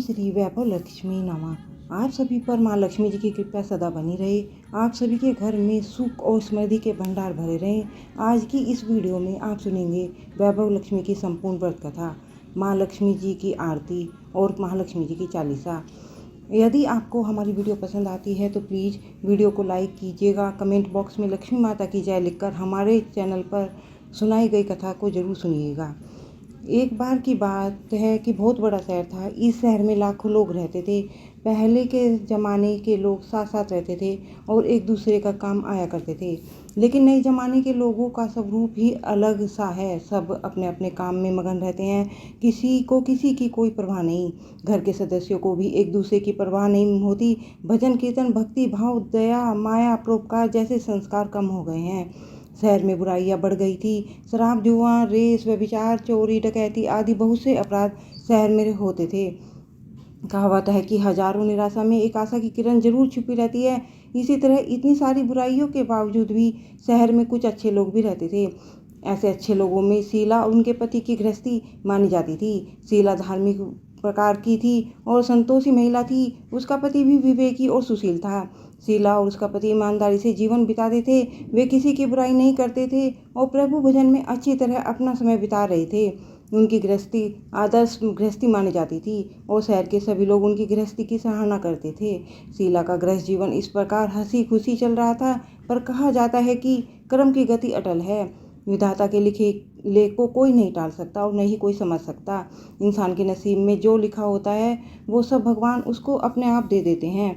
श्री वैभव लक्ष्मी नमः। आप सभी पर माँ लक्ष्मी जी की कृपा सदा बनी रहे। आप सभी के घर में सुख और समृद्धि के भंडार भरे रहें। आज की इस वीडियो में आप सुनेंगे वैभव लक्ष्मी की संपूर्ण व्रत कथा, माँ लक्ष्मी जी की आरती और महालक्ष्मी जी की चालीसा। यदि आपको हमारी वीडियो पसंद आती है तो प्लीज़ वीडियो को लाइक कीजिएगा। कमेंट बॉक्स में लक्ष्मी माता की जय लिखकर हमारे चैनल पर सुनाई गई कथा को ज़रूर सुनिएगा। एक बार की बात है कि बहुत बड़ा शहर था। इस शहर में लाखों लोग रहते थे। पहले के ज़माने के लोग साथ साथ रहते थे और एक दूसरे का काम आया करते थे। लेकिन नए ज़माने के लोगों का सब रूप ही अलग सा है। सब अपने अपने काम में मगन रहते हैं। किसी को किसी की कोई परवाह नहीं। घर के सदस्यों को भी एक दूसरे की परवाह नहीं होती। भजन कीर्तन, भक्ति भाव, दया, माया, परोपकार जैसे संस्कार कम हो गए हैं। शहर में बुराइयां बढ़ गई थी। शराब, जुआ, रेस, व्यभिचार, चोरी, डकैती आदि बहुत से अपराध शहर में होते थे। कहावत है कि हजारों निराशा में एक आशा की किरण जरूर छुपी रहती है। इसी तरह इतनी सारी बुराइयों के बावजूद भी शहर में कुछ अच्छे लोग भी रहते थे। ऐसे अच्छे लोगों में शीला और उनके पति की गृहस्थी मानी जाती थी। शीला धार्मिक प्रकार की थी और संतोषी महिला थी। उसका पति भी विवेकी और सुशील था। शीला और उसका पति ईमानदारी से जीवन बिताते थे। वे किसी की बुराई नहीं करते थे और प्रभु भजन में अच्छी तरह अपना समय बिता रहे थे। उनकी गृहस्थी आदर्श गृहस्थी मानी जाती थी और शहर के सभी लोग उनकी गृहस्थी की सराहना करते थे। शीला का गृहस्थ जीवन इस प्रकार हंसी खुशी चल रहा था। पर कहा जाता है कि कर्म की गति अटल है। विधाता के लिखे लेख को कोई नहीं टाल सकता और न ही कोई समझ सकता। इंसान के नसीब में जो लिखा होता है वो सब भगवान उसको अपने आप दे देते हैं।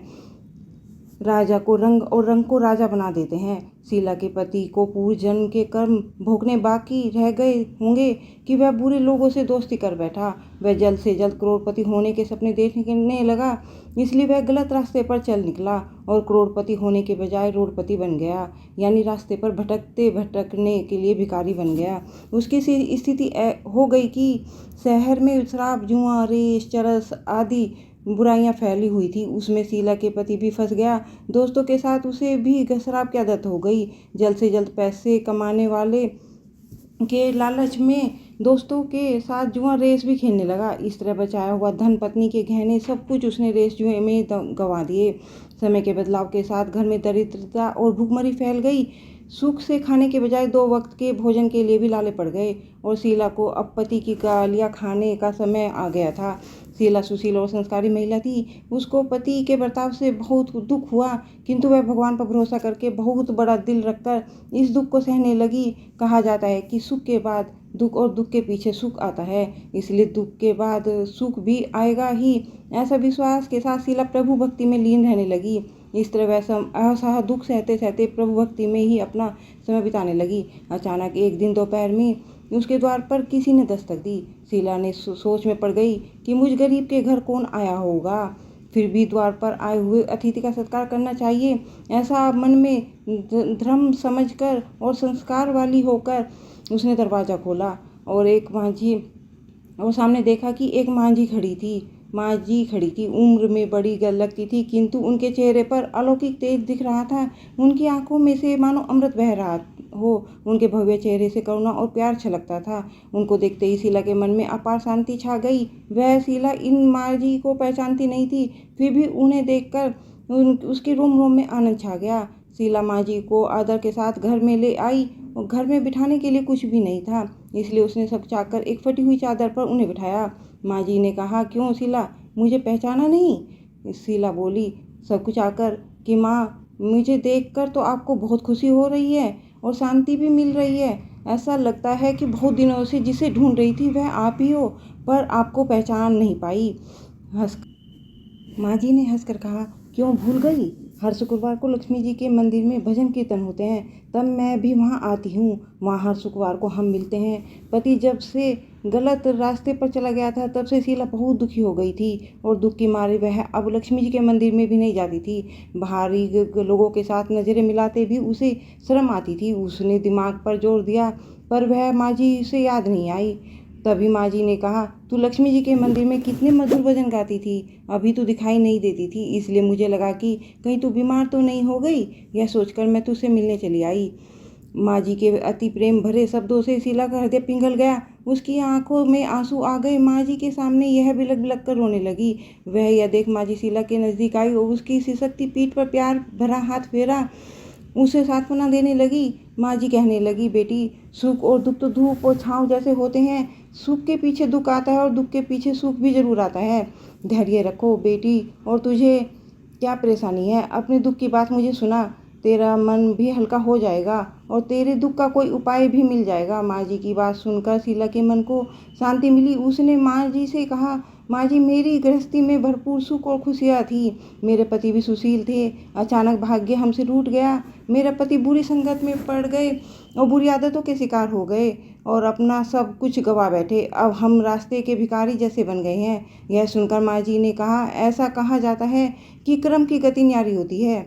राजा को रंग और रंग को राजा बना देते हैं। शीला के पति को पूर्व जन्म के कर्म भोगने बाकी रह गए होंगे कि वह बुरे लोगों से दोस्ती कर बैठा। वह जल्द से जल्द करोड़पति होने के सपने देखने लगा। इसलिए वह गलत रास्ते पर चल निकला और करोड़पति होने के बजाय रोडपति बन गया, यानी रास्ते पर भटकने के लिए भिखारी बन गया। उसकी स्थिति हो गई कि शहर में शराब, जुआ, रेस, चरस आदि बुराइयां फैली हुई थी। उसमें शीला के पति भी फंस गया। दोस्तों के साथ उसे भी शराब की आदत हो गई। जल्द से जल्द पैसे कमाने वाले के लालच में दोस्तों के साथ जुआ रेस भी खेलने लगा। इस तरह बचाया हुआ धन, पत्नी के गहने, सब कुछ उसने रेस जुए में गंवा दिए। समय के बदलाव के साथ घर में दरिद्रता और भूखमरी फैल गई। सुख से खाने के बजाय 2 वक्त के भोजन के लिए भी लाले पड़ गए और शीला को अब पति की गालियां खाने का समय आ गया था। शीला सुशील और संस्कारी महिला थी। उसको पति के बर्ताव से बहुत दुख हुआ, किंतु वह भगवान पर भरोसा करके बहुत बड़ा दिल रखकर इस दुख को सहने लगी। कहा जाता है कि सुख के बाद दुख और दुख के पीछे सुख आता है, इसलिए दुख के बाद सुख भी आएगा ही। ऐसा विश्वास के साथ शीला प्रभु भक्ति में लीन रहने लगी। इस तरह वह असह दुख सहते सहते प्रभु भक्ति में ही अपना समय बिताने लगी। अचानक एक दिन दोपहर में उसके द्वार पर किसी ने दस्तक दी। शीला ने सोच में पड़ गई कि मुझ गरीब के घर कौन आया होगा। फिर भी द्वार पर आए हुए अतिथि का सत्कार करना चाहिए, ऐसा मन में धर्म समझकर और संस्कार वाली होकर उसने दरवाज़ा खोला और सामने देखा कि एक माँ जी खड़ी थी। उम्र में बड़ी लगती थी, किंतु उनके चेहरे पर अलौकिक तेज दिख रहा था। उनकी आंखों में से मानो अमृत बह रहा हो। उनके भव्य चेहरे से करुणा और प्यार छलकता था। उनको देखते ही शीला के मन में अपार शांति छा गई। वह शीला इन माँ जी को पहचानती नहीं थी, फिर भी उन्हें देखकर उसके रोम रोम में आनंद छा गया। शीला माँ जी को आदर के साथ घर में ले आई और घर में बिठाने के लिए कुछ भी नहीं था, इसलिए उसने सब चाकर एक फटी हुई चादर पर उन्हें बिठाया। माँ जी ने कहा, क्यों शीला, मुझे पहचाना नहीं? शीला बोली सब कुछ आकर कि माँ, मुझे देखकर तो आपको बहुत खुशी हो रही है और शांति भी मिल रही है। ऐसा लगता है कि बहुत दिनों से जिसे ढूंढ रही थी वह आप ही हो, पर आपको पहचान नहीं पाई। माँ जी ने हंसकर कहा, क्यों भूल गई? हर शुक्रवार को लक्ष्मी जी के मंदिर में भजन कीर्तन होते हैं, तब मैं भी वहाँ आती हूँ। वहाँ हर शुक्रवार को हम मिलते हैं। पति जब से गलत रास्ते पर चला गया था तब से शीला बहुत दुखी हो गई थी और दुख की मारे वह अब लक्ष्मी जी के मंदिर में भी नहीं जाती थी। बाहरी लोगों के साथ नज़रें मिलाते भी उसे शर्म आती थी। उसने दिमाग पर जोर दिया, पर वह माँ जी से याद नहीं आई। तभी माँ जी ने कहा, तू लक्ष्मी जी के मंदिर में कितने मधुर भजन गाती थी, अभी तो दिखाई नहीं देती थी, इसलिए मुझे लगा कि कहीं तू बीमार तो नहीं हो गई। यह सोचकर मैं तुझसे मिलने चली आई। माँ जी के अति प्रेम भरे शब्दों से शीला का हृदय पिघल गया। उसकी आंखों में आंसू आ गए। माँ जी के सामने यह बिलख बिलख कर रोने लगी। वह यह देख माँ जी शीला के नज़दीक आई और उसकी सिसकती पीठ पर प्यार भरा हाथ फेरा, उसे सांत्वना देने लगी। माँ जी कहने लगी, बेटी, सुख और दुख तो धूप और छाँव जैसे होते हैं। सुख के पीछे दुख आता है और दुख के पीछे सुख भी जरूर आता है। धैर्य रखो बेटी। और तुझे क्या परेशानी है? अपने दुख की बात मुझे सुना, तेरा मन भी हल्का हो जाएगा और तेरे दुख का कोई उपाय भी मिल जाएगा। माँ जी की बात सुनकर शीला के मन को शांति मिली। उसने माँ जी से कहा, माँ जी, मेरी गृहस्थी में भरपूर सुख और खुशियाँ थी। मेरे पति भी सुशील थे। अचानक भाग्य हमसे रूठ गया। मेरे पति बुरी संगत में पड़ गए और बुरी आदतों के शिकार हो गए और अपना सब कुछ गवा बैठे। अब हम रास्ते के भिखारी जैसे बन गए हैं। यह सुनकर माँ जी ने कहा, ऐसा कहा जाता है कि कर्म की गति न्यारी होती है।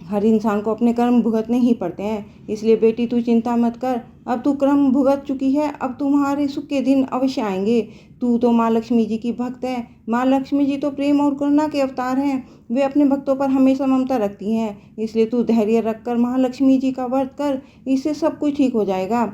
हर इंसान को अपने कर्म भुगतने ही पड़ते हैं। इसलिए बेटी, तू चिंता मत कर। अब तू कर्म भुगत चुकी है, अब तुम्हारे सुख के दिन अवश्य आएंगे। तू तो माँ लक्ष्मी जी की भक्त है। माँ लक्ष्मी जी तो प्रेम और करुणा के अवतार हैं। वे अपने भक्तों पर हमेशा ममता रखती हैं। इसलिए तू धैर्य रखकर माँ लक्ष्मी जी का व्रत कर, इससे सब कुछ ठीक हो जाएगा।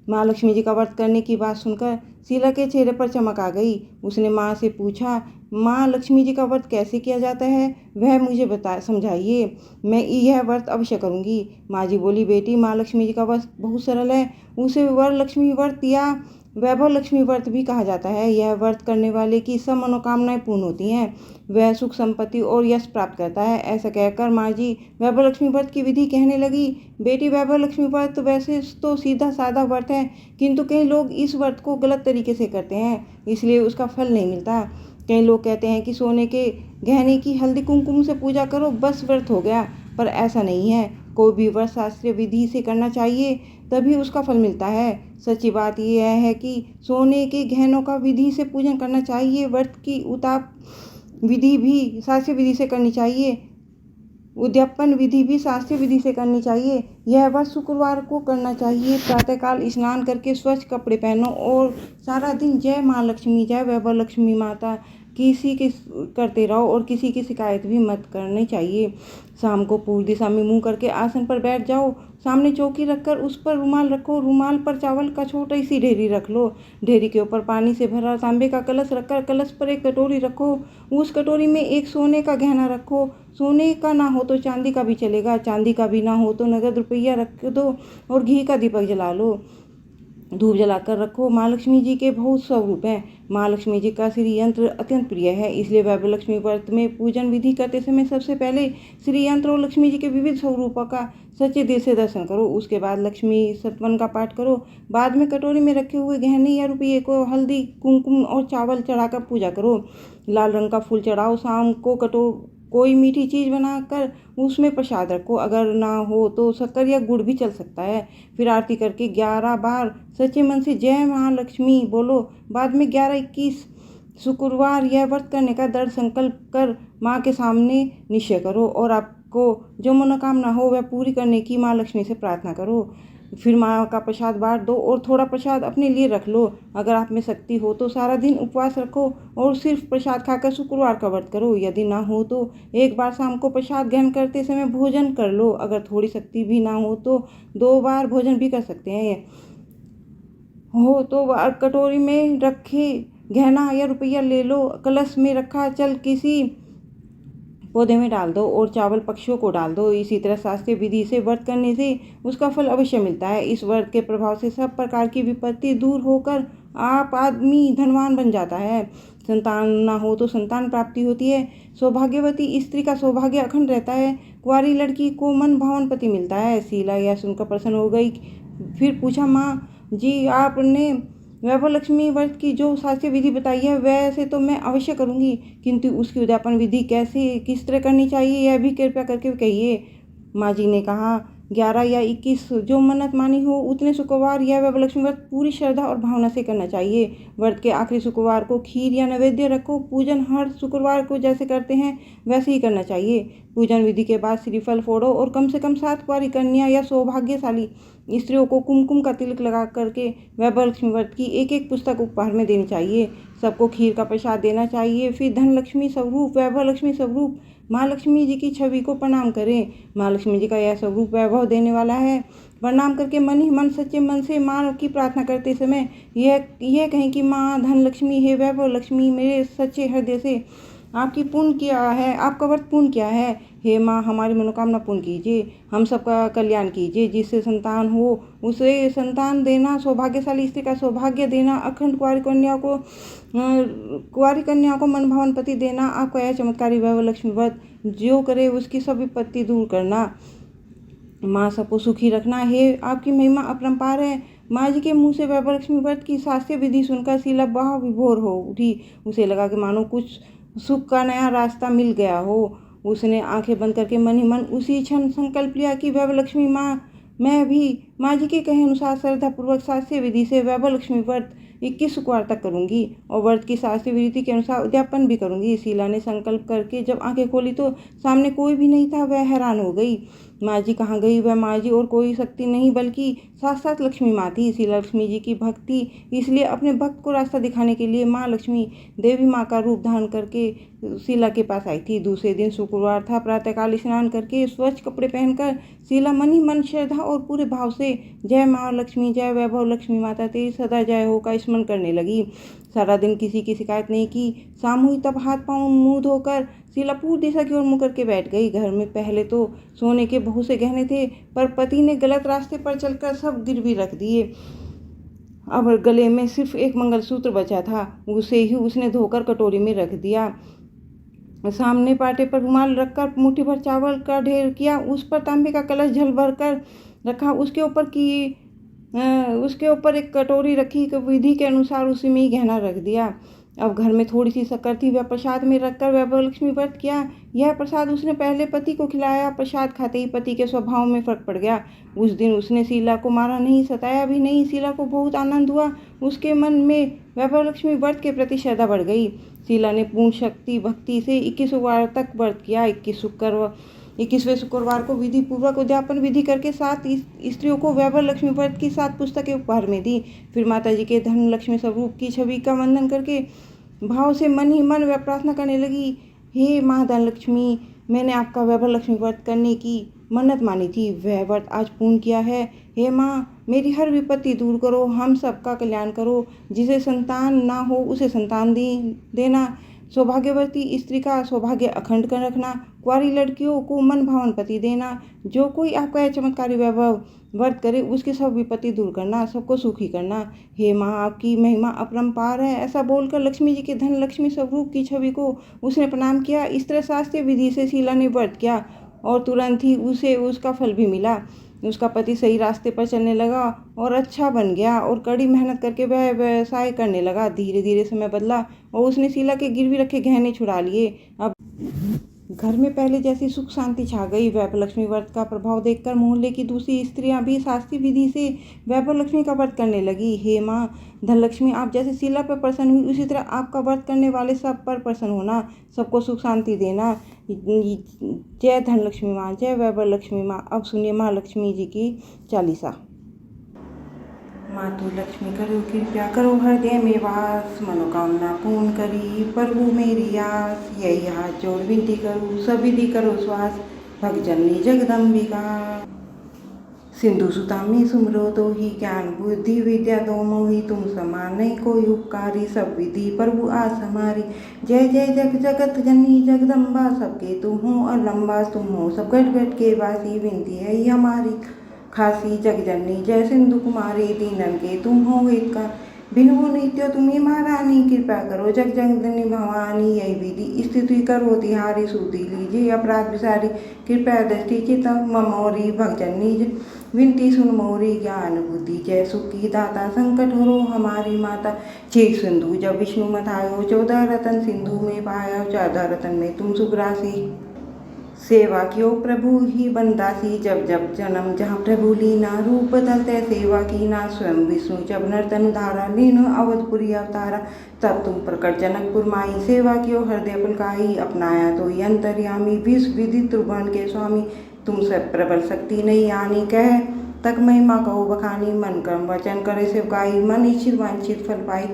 माँ लक्ष्मी जी का व्रत करने की बात सुनकर शीला के चेहरे पर चमक आ गई। उसने माँ से पूछा, माँ लक्ष्मी जी का व्रत कैसे किया जाता है, वह मुझे समझाइए। मैं यह व्रत अवश्य करूँगी। माँ जी बोली, बेटी, माँ लक्ष्मी जी का व्रत बहुत सरल है। उसे वर लक्ष्मी व्रत या वैभव लक्ष्मी व्रत भी कहा जाता है। यह व्रत करने वाले की सब मनोकामनाएं पूर्ण होती हैं। वह सुख संपत्ति और यश प्राप्त करता है। ऐसा कहकर माँ जी वैभव लक्ष्मी व्रत की विधि कहने लगी। बेटी, वैभव लक्ष्मी व्रत वैसे तो सीधा साधा व्रत है, किंतु कई लोग इस व्रत को गलत तरीके से करते हैं, इसलिए उसका फल नहीं मिलता। कई लोग कहते हैं कि सोने के गहने की हल्दी कुमकुम से पूजा करो, बस व्रत हो गया, पर ऐसा नहीं है। कोई भी व्रत शास्त्रीय विधि से करना चाहिए, तभी उसका फल मिलता है। सच्ची बात यह है कि सोने के गहनों का विधि से पूजन करना चाहिए। व्रत की उताप विधि भी शास्त्रीय विधि से करनी चाहिए। उद्यापन विधि भी शास्त्रीय विधि से करनी चाहिए। यह व्रत शुक्रवार को करना चाहिए। प्रातःकाल स्नान करके स्वच्छ कपड़े पहनो और सारा दिन जय माँ लक्ष्मी, जय वैभव लक्ष्मी माता किसी के करते रहो और किसी की शिकायत भी मत करनी चाहिए। शाम को पूर्व दिशा में मुंह करके आसन पर बैठ जाओ। सामने चौकी रखकर उस पर रुमाल रखो। रुमाल पर चावल का छोटी सी ढेरी रख लो। ढेरी के ऊपर पानी से भरा तांबे का कलश रखकर कलश पर एक कटोरी रखो। उस कटोरी में एक सोने का गहना रखो। सोने का ना हो तो चांदी का भी चलेगा। चांदी का भी ना हो तो नगद रुपया रख दो और घी का दीपक जला लो। धूप जलाकर रखो। माँ लक्ष्मी जी के बहुत स्वरूप हैं। माँ लक्ष्मी जी का श्री यंत्र अत्यंत प्रिय है, इसलिए वैभव लक्ष्मी व्रत में पूजन विधि करते समय सबसे पहले श्री यंत्र और लक्ष्मी जी के विविध स्वरूपों का सच्चे दिल से दर्शन करो। उसके बाद लक्ष्मी सतवन का पाठ करो। बाद में कटोरी में रखे हुए गहने या रुपये को हल्दी कुमकुम और चावल चढ़ाकर पूजा करो। लाल रंग का फूल चढ़ाओ। शाम को कोई मीठी चीज़ बनाकर उसमें प्रसाद रखो। अगर ना हो तो शक्कर या गुड़ भी चल सकता है। फिर आरती करके 11 बार सच्चे मन से जय माँ लक्ष्मी बोलो। बाद में 11-21 शुक्रवार यह व्रत करने का दृढ़ संकल्प कर माँ के सामने निश्चय करो और आपको जो मनोकामना हो वह पूरी करने की माँ लक्ष्मी से प्रार्थना करो। फिर माँ का प्रसाद बांट दो और थोड़ा प्रसाद अपने लिए रख लो। अगर आप में शक्ति हो तो सारा दिन उपवास रखो और सिर्फ प्रसाद खाकर शुक्रवार का व्रत करो। यदि ना हो तो एक बार शाम को प्रसाद ग्रहण करते समय भोजन कर लो। अगर थोड़ी शक्ति भी ना हो तो 2 बार भोजन भी कर सकते हैं। हो तो कटोरी में रखे गहना या रुपया ले लो। कलश में रखा चल किसी पौधे में डाल दो और चावल पक्षियों को डाल दो। इसी तरह शास्त्रीय विधि से व्रत करने से उसका फल अवश्य मिलता है। इस व्रत के प्रभाव से सब प्रकार की विपत्ति दूर होकर आप आदमी धनवान बन जाता है। संतान ना हो तो संतान प्राप्ति होती है। सौभाग्यवती स्त्री का सौभाग्य अखंड रहता है। कुंवारी लड़की को मन भावन पति मिलता है। शीला यह सुनकर प्रसन्न हो गई। फिर पूछा, माँ जी, आपने वैभव लक्ष्मी व्रत की जो शास्त्रीय विधि बताई है वैसे तो मैं अवश्य करूँगी, किंतु उसकी उद्यापन विधि कैसे किस तरह करनी चाहिए यह भी कृपया करके कहिए। माँ जी ने कहा, 11 या 21 जो मन्नत मानी हो उतने शुक्रवार यह वैभव लक्ष्मी व्रत पूरी श्रद्धा और भावना से करना चाहिए। व्रत के आखिरी शुक्रवार को खीर या नैवेद्य रखो। पूजन हर शुक्रवार को जैसे करते हैं वैसे ही करना चाहिए। पूजन विधि के बाद श्रीफल फोड़ो और कम से कम 7 कुंवारी कन्या या सौभाग्यशाली स्त्रियों को कुमकुम का तिलक लगा करके वैभव लक्ष्मी व्रत की एक पुस्तक उपहार में देनी चाहिए। सबको खीर का प्रसाद देना चाहिए। फिर धन लक्ष्मी स्वरूप, वैभव लक्ष्मी स्वरूप माँ लक्ष्मी जी की छवि को प्रणाम करें। माँ लक्ष्मी जी का यह स्वरूप वैभव देने वाला है। प्रणाम करके मन ही मन सच्चे मन से माँ की प्रार्थना करते समय यह कहें कि माँ धन लक्ष्मी है, वैभव लक्ष्मी, मेरे सच्चे हृदय से आपकी पूर्ण किया है, आपका व्रत पूर्ण किया है। हे माँ, हमारी मनोकामना पूर्ण कीजिए, हम सबका कल्याण कीजिए। जिससे संतान हो उसे संतान देना, सौभाग्यशाली स्त्री का सौभाग्य देना, अखंड कुंवारी कन्या को मन भावन पति देना। आपका यह चमत्कारी वैभव लक्ष्मी व्रत जो करे उसकी सब विपत्ति दूर करना। माँ सबको सुखी रखना। हे आपकी महिमा अपरंपार है। माँ जी के मुंह से वैभव लक्ष्मी व्रत की शास्त्रीय विधि सुनकर शीला बहुत विभोर हो उठी। उसे लगा कि मानो कुछ सुख का नया रास्ता मिल गया हो। उसने आंखें बंद करके मन ही मन उसी क्षण संकल्प लिया कि वैभव लक्ष्मी माँ, मैं भी माँ जी के कहे अनुसार श्रद्धापूर्वक शास्त्रीय विधि से वैभव लक्ष्मी व्रत 21 शुक्रवार तक करूंगी और व्रत की शास्त्रीय विधि के अनुसार उद्यापन भी करूंगी। शीला ने संकल्प करके जब आंखें खोली तो सामने कोई भी नहीं था। वह हैरान हो गई। माँ जी कहाँ गई? वह माँ जी और कोई शक्ति नहीं बल्कि साक्षात लक्ष्मी माँ थी। शीला लक्ष्मी जी की भक्त थी, इसलिए अपने भक्त को रास्ता दिखाने के लिए माँ लक्ष्मी देवी माँ का रूप धारण करके शीला के पास आई थी। दूसरे दिन शुक्रवार था। प्रातःकाल स्नान करके स्वच्छ कपड़े पहनकर शीला मन ही मन श्रद्धा और पूरे भाव से जय माँ लक्ष्मी, जय वैभव लक्ष्मी माता तेरी सदा जय हो का स्मरण करने लगी। सारा दिन किसी की शिकायत नहीं की। शाम हुई तब हाथ पांव मुंह धोकर शीला पूर्व दिशा की ओर मुंह करके बैठ गई। घर में पहले तो सोने के बहुत से गहने थे, पर पति ने गलत रास्ते पर चलकर सब गिरवी रख दिए। अब गले में सिर्फ एक मंगलसूत्र बचा था, उसे ही उसने धोकर कटोरी में रख दिया। सामने पाटे पर रुमाल रखकर मुट्ठी भर चावल का ढेर किया, उस पर तांबे का कलश झल भर कर रखा, उसके ऊपर एक कटोरी रखी, विधि के अनुसार उसी में ही गहना रख दिया। अब घर में थोड़ी सी शक्कर थी, वह प्रसाद में रखकर वैभव लक्ष्मी व्रत किया। यह प्रसाद उसने पहले पति को खिलाया। प्रसाद खाते ही पति के स्वभाव में फर्क पड़ गया। उस दिन उसने शीला को मारा नहीं, सताया भी नहीं। शीला को बहुत आनंद हुआ। उसके मन में वैभव लक्ष्मी व्रत के प्रति श्रद्धा बढ़ गई। शीला ने पूर्ण शक्ति भक्ति से 21 शुक्रवार तक व्रत किया। 21वें शुक्रवार को विधि पूर्वक उद्यापन विधि करके 7 स्त्रियों को वैभव लक्ष्मी व्रत की 7 पुस्तकें उपहार में दी। फिर माता जी के धन लक्ष्मी स्वरूप की छवि का वंदन करके भाव से मन ही मन वह प्रार्थना करने लगी, हे माँ धन लक्ष्मी, मैंने आपका वैभव लक्ष्मी व्रत करने की मन्नत मानी थी, वह व्रत आज पूर्ण किया है। हे माँ, मेरी हर विपत्ति दूर करो, हम सबका कल्याण करो। जिसे संतान ना हो उसे संतान देना, सौभाग्यवती स्त्री का सौभाग्य अखंड कर रखना, कुंवारी लड़कियों को मन भावन पति देना। जो कोई आपका यह चमत्कारी वैभव व्रत करे उसकी सब विपत्ति दूर करना, सबको सुखी करना। हे माँ, आपकी महिमा अपरंपार है। ऐसा बोलकर लक्ष्मी जी के धन लक्ष्मी स्वरूप की छवि को उसने प्रणाम किया। इस तरह शास्त्रीय विधि से शीला ने व्रत किया और तुरंत ही उसे उसका फल भी मिला। उसका पति सही रास्ते पर चलने लगा और अच्छा बन गया और कड़ी मेहनत करके वह व्यवसाय करने लगा। धीरे धीरे समय बदला और उसने शीला के गिरवी रखे गहने छुड़ा लिए। अब घर में पहले जैसी सुख शांति छा गई। वैभव लक्ष्मी व्रत का प्रभाव देखकर मोहल्ले की दूसरी स्त्रियां भी शास्त्रीय विधि से वैभव लक्ष्मी का व्रत करने लगी। हे माँ धनलक्ष्मी, आप जैसे शीला पर प्रसन्न हुई उसी तरह आपका व्रत करने वाले सब पर प्रसन्न होना, सबको सुख शांति देना। जय धनलक्ष्मी माँ, जय वैभव लक्ष्मी माँ। अब सुनिए माँ लक्ष्मी जी की चालीसा। मातु लक्ष्मी करो कृपया, करो हृदय में वास, मनोकामना पूर्ण करी प्रभु मेरी आस। यही हाथ जोड़ विनती करूँ, सब विधि करो श्वास, भगजननी जगदम्बिका। सिंधु सुता में सुमरो तो ही, ज्ञान बुद्धि विद्या दो मोही, तुम समान नहीं कोई उपकारी, सब विधि प्रभु आस हमारी। जय जय जगत जननी जगदम्बा, सबके तुम हो अलम्बा, तुम हो सब घट घट के वासी, विनती है ही हमारी खासी। जगजननी जय सिंधु कुमारी, दीनन के तुम हो हितकार, बिनु नित्य तुम्हें महारानी, कृपा करो जगजननी भवानी। यही विधि स्तुति करो तिहारी, सूती लीजिए अपराध विसारी, कृपया दृष्टि चित ममोरी, भगजननी विनती सुन मोरी। ज्ञान बुद्धि जय सुख की दाता, संकट हरो हमारी माता। 6 सिंधु जब विष्णु मथायो, 14 रतन सिंधु में पाया, 14 रतन में तुम सुग्रासी। सेवा क्यों प्रभु ही बंदासी, जब जब जन्म जहाँ प्रभु लीना, रूप बदलते सेवा की ना। स्वयं विष्णु जब नर्तन धारा, लीन अवधपुरी अवतारा, तब तुम प्रकट जनकपुर माई। सेवा क्यों हृदय पुलकाई, अपनाया तो अंतर्यामी, विश्व विदित त्रिभुवन के स्वामी। तुम सब प्रबल शक्ति नहीं आनी, कह तक महिमा कहो बखानी, मन कर्म वचन करे सेवकाई, मन इच्छित वांछित फल पाई।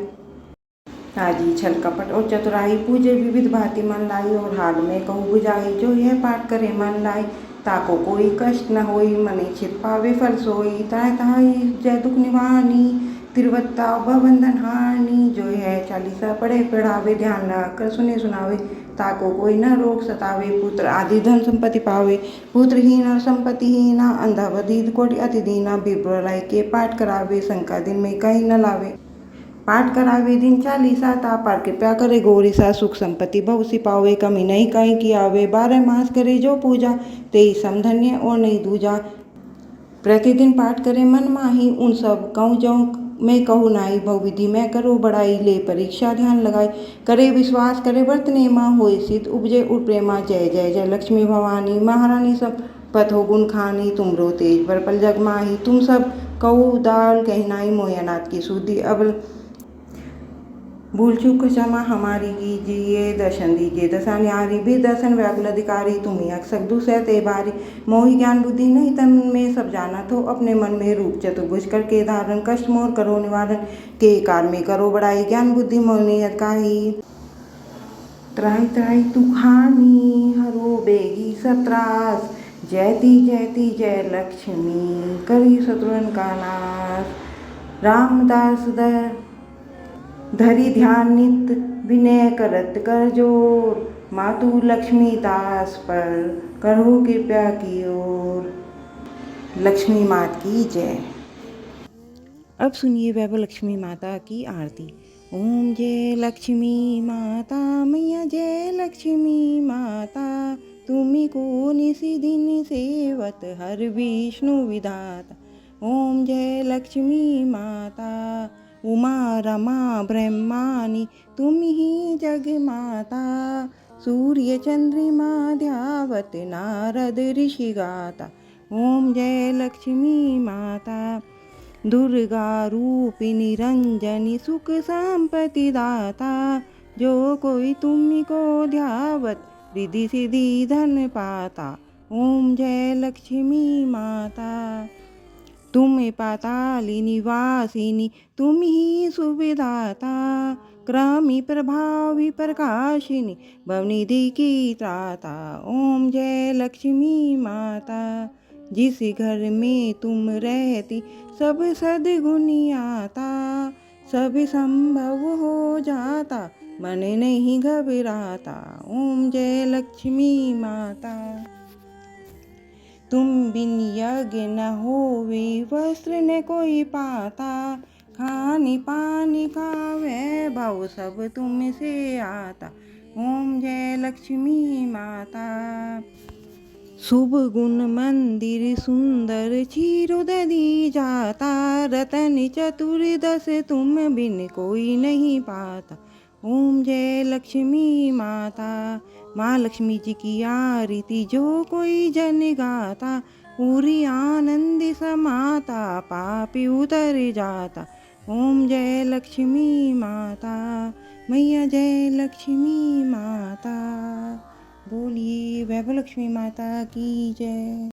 आजी छल कपट और चतुराई पूजे विविध भांति मन लाई और हाल में कहूँ बुझाई जो यह पाठ करे मन लाई ताको कोई कष्ट न होई मने छित पावे फल सोई ताय ताई जय दुख निवारनी तिरवत्ता बंधन हारनी जो है चालीसा पढ़े पढ़ावे ध्यान रखकर सुने सुनावे ताको कोई न रोग सतावे पुत्र आदि धन संपत्ति पावे पुत्रहीन और संपत्तिहीना अंधा बधिर कोटि अति दीना बिब्रलाई के पाठ करावे शंका दिन में कहीं न लावे पाठ करावे दिन चालीसा ता पर कृपा करे गौरीसा सुख संपत्ति बहुसी पावे कमी नहीं कहीं की आवे 12 मास करे जो पूजा तेई समधन्य और नहीं दूजा प्रतिदिन पाठ करे मन माही उन सब कहूँ जो मैं कहूँ नाई बहुविधि मैं करो बड़ाई ले परीक्षा ध्यान लगाई करे विश्वास करे व्रत नेमा होय सिद्ध उपजे उर प्रेमा जय जय जय लक्ष्मी भवानी महारानी सब पथो गुण खानी तुमरो तेज पर पल जग माही तुम सब कहू दाल कहनाई मोयनाथ की शुद्धि अब भूल चूक क्षमा हमारी कीजिए दर्शन दीजिए दशा न्यारी भी दर्शन व्याकुल अधिकारी तुम्ही अक्सर दूसरे ते बारी मोहि ज्ञान बुद्धि नहीं तन में सब जाना तो अपने मन में रूप चतुर्भुज करके धारण कष्ट मोर करो निवारण के कार में करो बड़ाई ज्ञान बुद्धि मोनियत काही त्राही त्राही तुखानी हरो बेगी सत्रास जयती जयती जय लक्ष्मी करी शत्रुन का नाश रामदास धरी ध्यान नित विनय करत कर जोर मातु लक्ष्मी दास पर करो कृपया की ओर लक्ष्मी मात की जय। अब सुनिए वैभव लक्ष्मी माता की आरती। ओम जय लक्ष्मी माता मैया जय लक्ष्मी माता तुम्ही को निसी दिन सेवत हर विष्णु विधाता। ओम जय लक्ष्मी माता उमा रमा ब्रह्मानी तुम ही जग माता सूर्य चंद्रमा ध्यावत नारद ऋषि गाता। ओम जय लक्ष्मी माता दुर्गा रूपिणी रंजनी सुख संपत्ति दाता जो कोई तुम्ही को ध्यावत रिद्धि सिद्धि धन पाता। ओम जय लक्ष्मी माता तुम पाताली निवासिनी तुम ही सुविधाता क्रमी प्रभावी प्रकाशिनी भवनिधि की त्राता। ओम जय लक्ष्मी माता जिस घर में तुम रहती सब सद्गुणी आता सब संभव हो जाता मन नहीं घबराता। ओम जय लक्ष्मी माता तुम बिन यज्ञ न होवे वस्त्र न कोई पाता खानी पानी का वैभव सब तुमसे आता। ओम जय लक्ष्मी माता शुभ गुण मंदिर सुंदर क्षीरोदधि जाता रतन चतुर्दश तुम बिन कोई नहीं पाता। ओम जय लक्ष्मी माता माँ लक्ष्मी जी की आरती जो कोई जन गाता पूरी आनंद समाता पापी उतर जाता। ओम जय लक्ष्मी माता मैया जय लक्ष्मी माता बोलिए वैभव लक्ष्मी माता की जय।